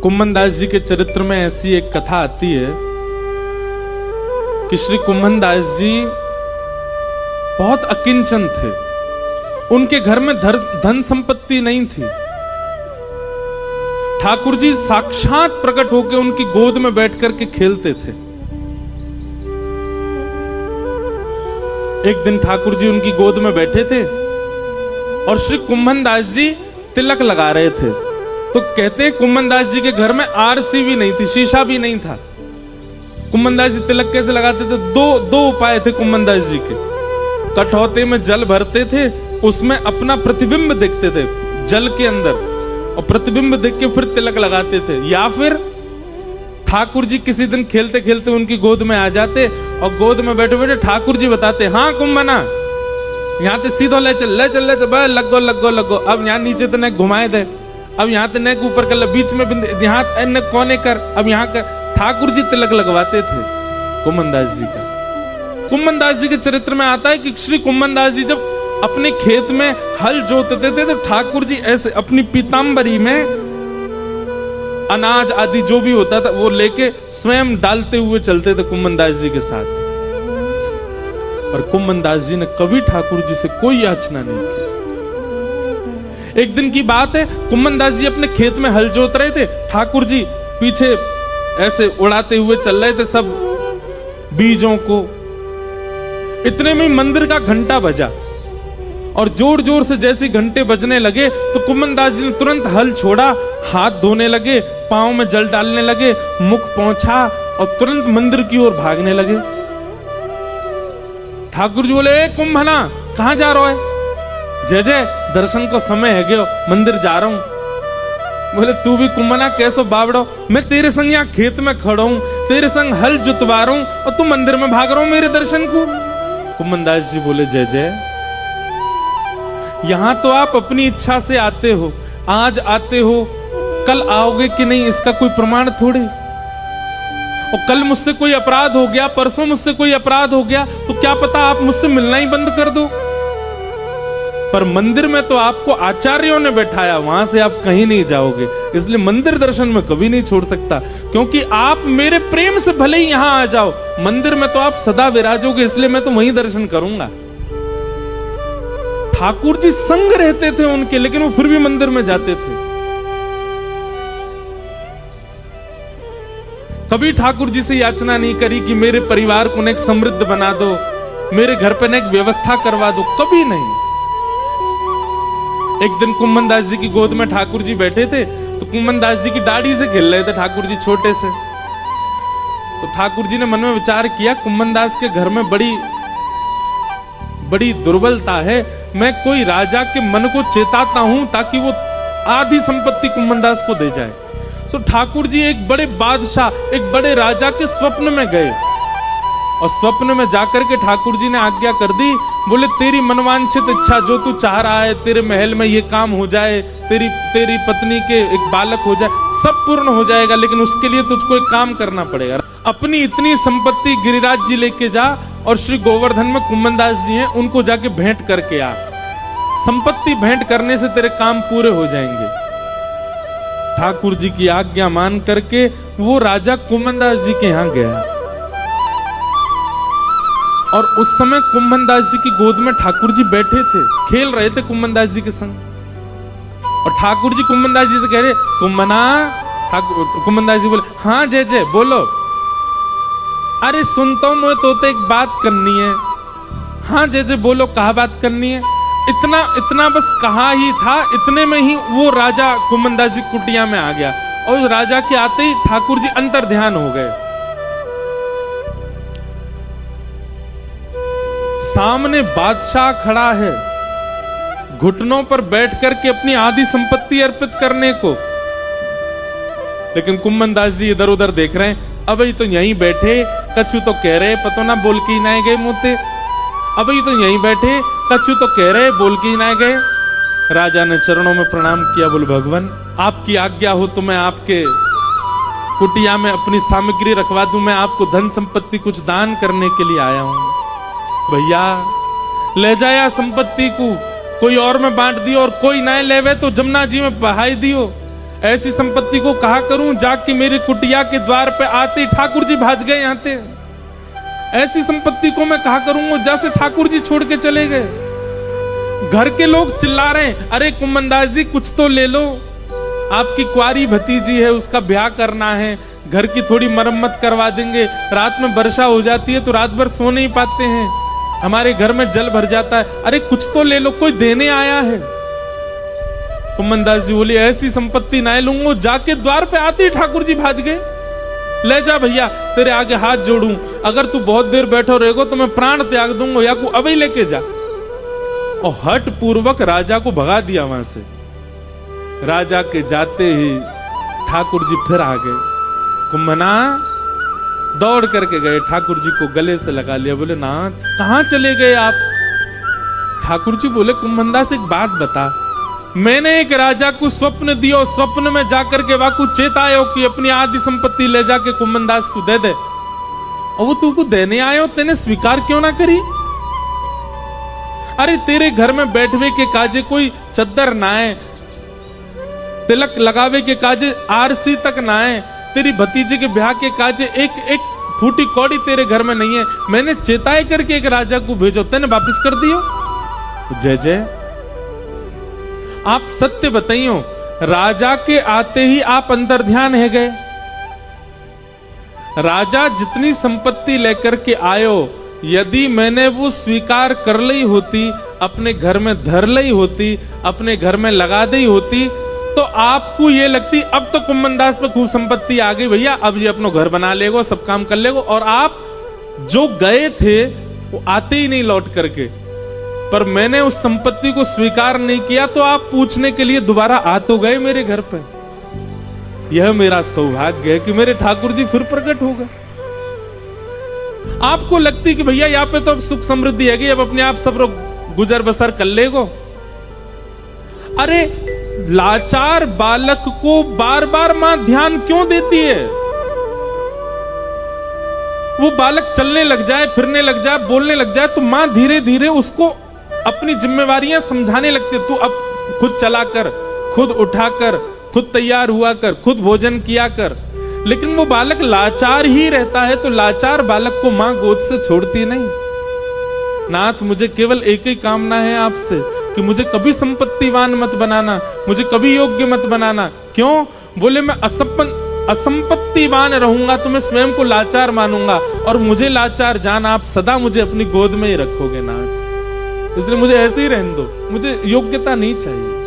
कुम्भन दास जी के चरित्र में ऐसी एक कथा आती है कि श्री कुम्भन दास जी बहुत अकिंचन थे। उनके घर में धन संपत्ति नहीं थी। ठाकुर जी साक्षात प्रकट होकर उनकी गोद में बैठ करके खेलते थे। एक दिन ठाकुर जी उनकी गोद में बैठे थे और श्री कुम्भन दास जी तिलक लगा रहे थे। तो कहते हैं कुम्भन दास जी के घर में आरसी भी नहीं थी, शीशा भी नहीं था। कुम्भन दास जी तिलक कैसे लगाते थे? दो उपाय थे कुम्भन दास जी के। कठौते में जल भरते थे, उसमें अपना प्रतिबिंब देखते थे जल के अंदर, और प्रतिबिंब देख के फिर तिलक लगाते थे। या फिर ठाकुर जी किसी दिन खेलते खेलते उनकी गोद में आ जाते और गोद में बैठे बैठे ठाकुर जी बताते, हाँ कुम्भना यहाँ से सीधो ले चल लगो। अब यहाँ नीचे तो नेक घुमाए दे, अब यहाँ तो नेक ऊपर कर, बीच में यहाँ कोने कर, अब यहाँ कर। ठाकुर जी तिलक लगवाते थे कुम्भन दास जी का। कुम्भन दास जी के चरित्र में आता है कि श्री कुम्भन दास जी जब अपने खेत में हल जोतते थे तो ठाकुर जी ऐसे अपनी पीतांबरी में अनाज आदि जो भी होता था वो लेके स्वयं डालते हुए चलते थे कुम्भन दास जी के साथ। और कुम्भन दास जी ने कभी ठाकुर जी से कोई याचना नहीं की। एक दिन की बात है, कुम्भन दास जी अपने खेत में हल जोत रहे थे, ठाकुर जी पीछे ऐसे उड़ाते हुए चल रहे थे सब बीजों को। इतने में मंदिर का घंटा बजा और जोर जोर से जैसे घंटे बजने लगे तो कुम्भन दास जी ने तुरंत हल छोड़ा, हाथ धोने लगे, पांव में जल डालने लगे, मुख पोंछा और तुरंत मंदिर की ओर भागने लगे। ठाकुर जी बोले, कुम्भना कहां जा रहा है? जय जय दर्शन को समय है गयो, मंदिर जा रहा हूं। बोले, तू भी कुम्भना कैसो बावड़ो, मैं तेरे संग यहाँ खेत में खड़ा हूं, तेरे संग हल जुतवा रहा हूं और तू मंदिर में भाग रहा हूं मेरे दर्शन को। कुम्भन दास जी बोले, जय जय यहां तो आप अपनी इच्छा से आते हो, आज आते हो, कल आओगे कि नहीं इसका कोई प्रमाण थोड़े। और कल मुझसे कोई अपराध हो गया, परसों मुझसे कोई अपराध हो गया तो क्या पता आप मुझसे मिलना ही बंद कर दो। पर मंदिर में तो आपको आचार्यों ने बैठाया, वहां से आप कहीं नहीं जाओगे, इसलिए मंदिर दर्शन में कभी नहीं छोड़ सकता। क्योंकि आप मेरे प्रेम से भले ही यहां आ जाओ, मंदिर में तो आप सदा विराजोगे, इसलिए मैं तो वहीं दर्शन करूंगा। ठाकुर जी संग रहते थे उनके, लेकिन वो फिर भी मंदिर में जाते थे। कभी ठाकुर जी से याचना नहीं करी कि मेरे परिवार को नेक समृद्ध बना दो, मेरे घर पे नेक व्यवस्था करवा दो, कभी नहीं। एक दिन कुम्भन दास जी की गोद में ठाकुर जी बैठे थे तो कुम्भन दास जी की दाढ़ी से खेल रहे थे ठाकुर जी छोटे से। तो ठाकुर जी ने मन में विचार किया, कुम्भन दास के घर में बड़ी दुर्बलता है, मैं कोई राजा के मन को चेताता हूं ताकि वो आधी संपत्ति कुम्भन दास को दे जाए। तो ठाकुर जी एक बड़े बादशाह, एक बड़े राजा के स्वप्न में गए और स्वप्न में जाकर के ठाकुर जी ने आज्ञा कर दी, बोले तेरी मनवांछित इच्छा जो तू चाह रहा है, तेरे महल में ये काम हो जाए, तेरी पत्नी के एक बालक हो जाए, सब पूर्ण हो जाएगा, लेकिन उसके लिए तुझको एक काम करना पड़ेगा। अपनी इतनी संपत्ति गिरिराज जी लेके जा और श्री गोवर्धन में कुम्भन दास जी हैं उनको जाके भेंट करके आ, संपत्ति भेंट करने से तेरे काम पूरे हो जाएंगे। ठाकुर जी की आज्ञा मान करके वो राजा कुम्भन दास जी के यहां गया और उस समय कुम्भन दास जी की गोद में ठाकुर जी बैठे थे, खेल रहे थे कुम्भन दास जी के संग। और ठाकुर जी कुम्भन दास जी से कह रहे, कुम्भना। कुम्भन दास जी बोले, हाँ जय जय बोलो। अरे सुनता हूं मैं तो एक बात करनी है। हाँ जय जय बोलो, कहा बात करनी है? इतना बस कहा ही था, इतने में ही वो राजा कुम्भन दास जी कुटिया में आ गया और राजा के आते ही ठाकुर जी अंतर ध्यान हो गए। सामने बादशाह खड़ा है, घुटनों पर बैठ करके अपनी आधी संपत्ति अर्पित करने को, लेकिन कुम्भन दास जी इधर उधर देख रहे हैं। अबे तो यहीं बैठे, कछु तो कह रहे, पतो ना बोल के ही ना गए मुंहते। अबे तो यहीं बैठे, कछु तो कह रहे, बोल के ही ना गए। राजा ने चरणों में प्रणाम किया, बोले भगवान आपकी आज्ञा हो तो मैं आपके कुटिया में अपनी सामग्री रखवा दूं, मैं आपको धन संपत्ति कुछ दान करने के लिए आया हूं। भैया ले जाया संपत्ति को, कोई और में बांट दियो और कोई ना लेवे तो जमुना जी में बहाई दियो। ऐसी संपत्ति को कहा करूं जाके मेरी कुटिया के द्वार पे आते ठाकुर जी भाज गए यहाँ थे। ऐसी संपत्ति को मैं कहा करूंगा जैसे ठाकुर जी छोड़ के चले गए। घर के लोग चिल्ला रहे हैं, अरे कुम्मनदास जी कुछ तो ले लो, आपकी कुआरी भतीजी है, उसका ब्याह करना है, घर की थोड़ी मरम्मत करवा देंगे। रात में वर्षा हो जाती है तो रात भर सो नहीं पाते हैं, हमारे घर में जल भर जाता है, अरे कुछ तो ले लो, कोई देने आया है। कुम्मनदास जी बोले ऐसी संपत्ति ना लूंगा। जाके द्वार पे आते ही ठाकुर जी भाज गए। ले जा भैया, तेरे आगे हाथ जोड़ूं, अगर तू बहुत देर बैठो रहेगो तो मैं प्राण त्याग दूंगा, या को अभी लेके जा। और हट पूर्वक राजा को भगा दिया वहां से। राजा के जाते ही ठाकुर जी फिर आ गए। कुम्भना दौड़ करके गए, ठाकुर जी को गले से लगा लिया। बोले नाथ कहां चले गए आप? ठाकुर जी बोले कुम्भनदास एक बात बता, मैंने एक राजा को स्वप्न दियो, स्वप्न में जाकर के वाकु चेतायो कि अपनी आदि संपत्ति ले जाके कुम्भनदास को दे दे, और वो तुमको देने आयो, तेने स्वीकार क्यों ना करी? अरे तेरे घर में बैठवे के काजे कोई चद्दर ना है, तिलक लगावे के काजे आरसी तक ना है, तेरी भतीजे के ब्याह के काजे एक एक फूटी कौड़ी तेरे घर में नहीं है। मैंने चेताए करके एक राजा को भेजो, तेने वापिस कर दियो। जय जय, आप सत्य बताइयो, राजा के आते ही आप अंतर ध्यान है गए। राजा जितनी संपत्ति लेकर के आयो, यदि मैंने वो स्वीकार कर ली होती, अपने घर में धर ली होती, अपने घर में लगा दी होती, तो आपको ये लगती अब तो कुम्भनदास पे खूब संपत्ति आ गई भैया, अब ये अपना घर बना लेगो, सब काम कर लेगो। और आप जो गए थे वो आते ही नहीं लौट करके, पर मैंने उस संपत्ति को स्वीकार नहीं किया तो आप पूछने के लिए दोबारा आ तो गए मेरे घर पे। यह मेरा सौभाग्य है कि मेरे ठाकुर जी फिर प्रकट हो गए। आपको लगती कि भैया यहाँ पे तो अब सुख समृद्धि है, अब अपने आप सब गुजर बसर कर लेगो। अरे लाचार बालक को बार बार मां ध्यान क्यों देती है? वो बालक चलने लग जाए, फिरने लग जाए, बोलने लग जाए, तो मां धीरे धीरे उसको अपनी जिम्मेवारियां समझाने लगती। तू अब खुद चला कर, खुद उठा कर, खुद तैयार हुआ कर, खुद भोजन किया कर। लेकिन वो बालक लाचार ही रहता है, तो लाचार बालक को मां गोद से छोड़ती नहीं। नाथ मुझे केवल एक ही कामना है आपसे कि मुझे कभी संपत्तिवान मत बनाना, मुझे कभी योग्य मत बनाना। क्यों? बोले मैं असंपत्तिवान रहूंगा तो मैं स्वयं को लाचार मानूंगा, और मुझे लाचार जान आप सदा मुझे अपनी गोद में ही रखोगे नाथ, इसलिए मुझे ऐसे ही रहने दो, मुझे योग्यता नहीं चाहिए।